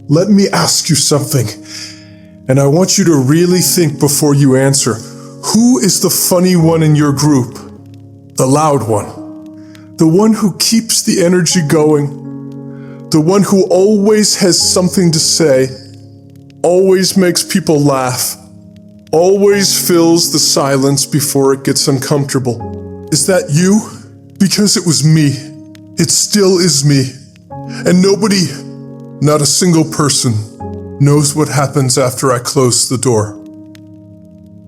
Let me ask you something, and I want you to really think before you answer. Who is the funny one in your group? The loud one. The one who keeps the energy going. The one who always has something to say. Always makes people laugh. Always fills the silence before it gets uncomfortable. Is that you? Because it was me. It still is me. And nobody, not a single person, knows what happens after I close the door.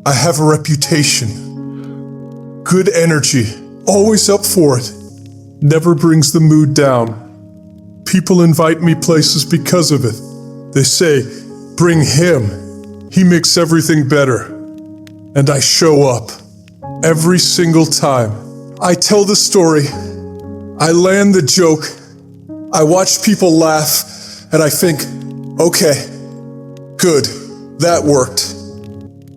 I have a reputation. Good energy, always up for it. Never brings the mood down. People invite me places because of it. They say, bring him. He makes everything better. And I show up. Every single time. I tell the story. I land the joke. I watch people laugh. And I think, okay, good, that worked.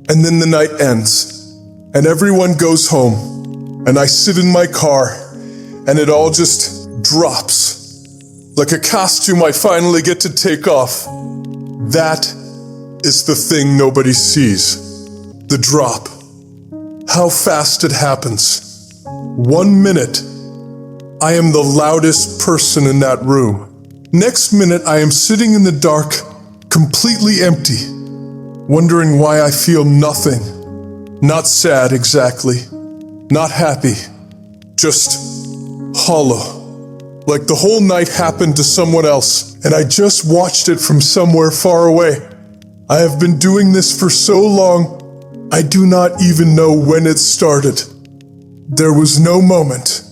And then the night ends. And everyone goes home. And I sit in my car. And it all just drops. Like a costume I finally get to take off. That is the thing nobody sees. The drop. How fast it happens. 1 minute, I am the loudest person in that room. Next minute, I am sitting in the dark, completely empty, wondering why I feel nothing. Not sad exactly. Not happy. Just hollow. Like the whole night happened to someone else, and I just watched it from somewhere far away. I have been doing this for so long, I do not even know when it started. There was no moment,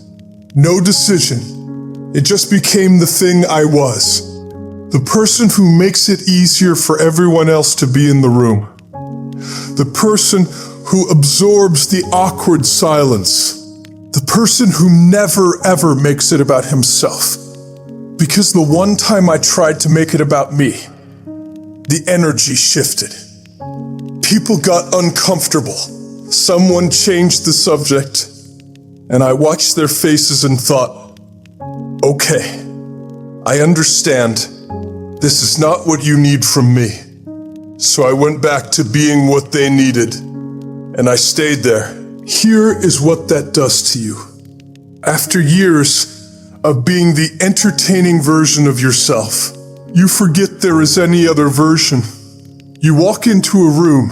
no decision. It just became the thing I was. The person who makes it easier for everyone else to be in the room. The person who absorbs the awkward silence. The person who never ever makes it about himself. Because the one time I tried to make it about me, the energy shifted. People got uncomfortable. Someone changed the subject, and I watched their faces and thought, okay, I understand. This is not what you need from me. So I went back to being what they needed, and I stayed there. Here is what that does to you. After years of being the entertaining version of yourself, you forget there is any other version. You walk into a room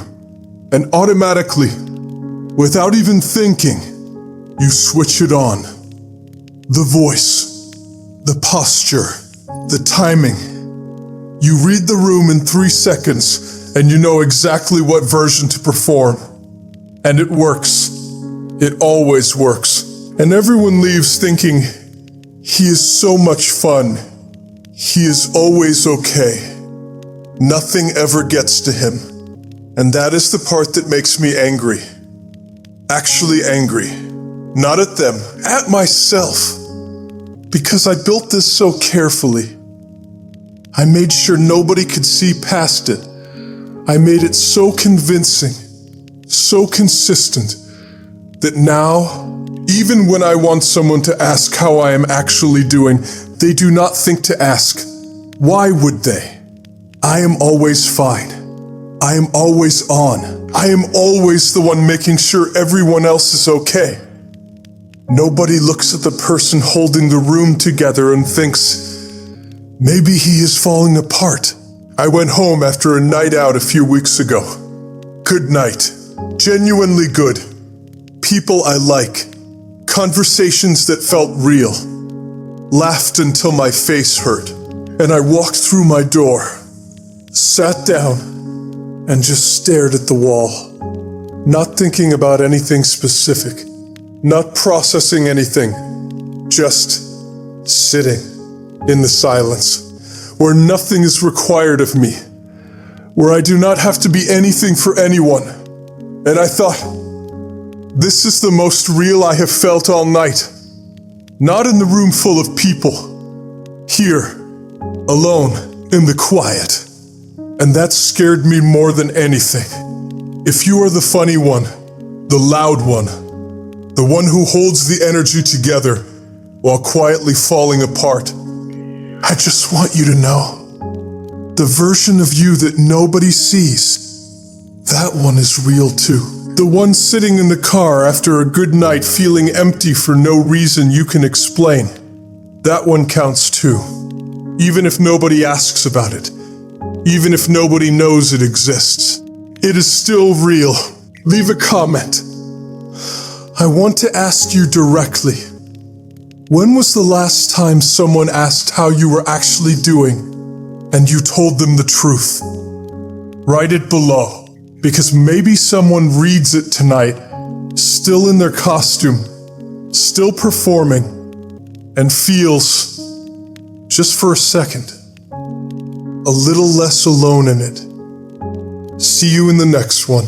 and automatically, without even thinking, you switch it on. The voice, the posture, the timing. You read the room in 3 seconds and you know exactly what version to perform. And it works. It always works. And everyone leaves thinking, he is so much fun. He is always okay. Nothing ever gets to him. And that is the part that makes me angry. Actually angry. Not at them, at myself. Because I built this so carefully. I made sure nobody could see past it. I made it so convincing, so consistent, that now, even when I want someone to ask how I am actually doing, they do not think to ask. Why would they? I am always fine. I am always on. I am always the one making sure everyone else is okay. Nobody looks at the person holding the room together and thinks, maybe he is falling apart. I went home after a night out a few weeks ago. Good night. Genuinely good. People I like. Conversations that felt real. Laughed until my face hurt. And I walked through my door, sat down, and just stared at the wall. Not thinking about anything specific. Not processing anything. Just sitting in the silence, where nothing is required of me. Where I do not have to be anything for anyone. And I thought, this is the most real I have felt all night. Not in the room full of people. Here, alone, in the quiet. And that scared me more than anything. If you are the funny one, the loud one, the one who holds the energy together while quietly falling apart, I just want you to know The version of you that nobody sees. That one is real too. The one sitting in the car after a good night feeling empty for no reason you can explain. That one counts too. Even if nobody asks about it. Even if nobody knows it exists. It is still real. Leave a comment. I want to ask you directly. When was the last time someone asked how you were actually doing and you told them the truth? Write it below, because maybe someone reads it tonight, still in their costume, still performing, and feels, just for a second, a little less alone in it. See you in the next one.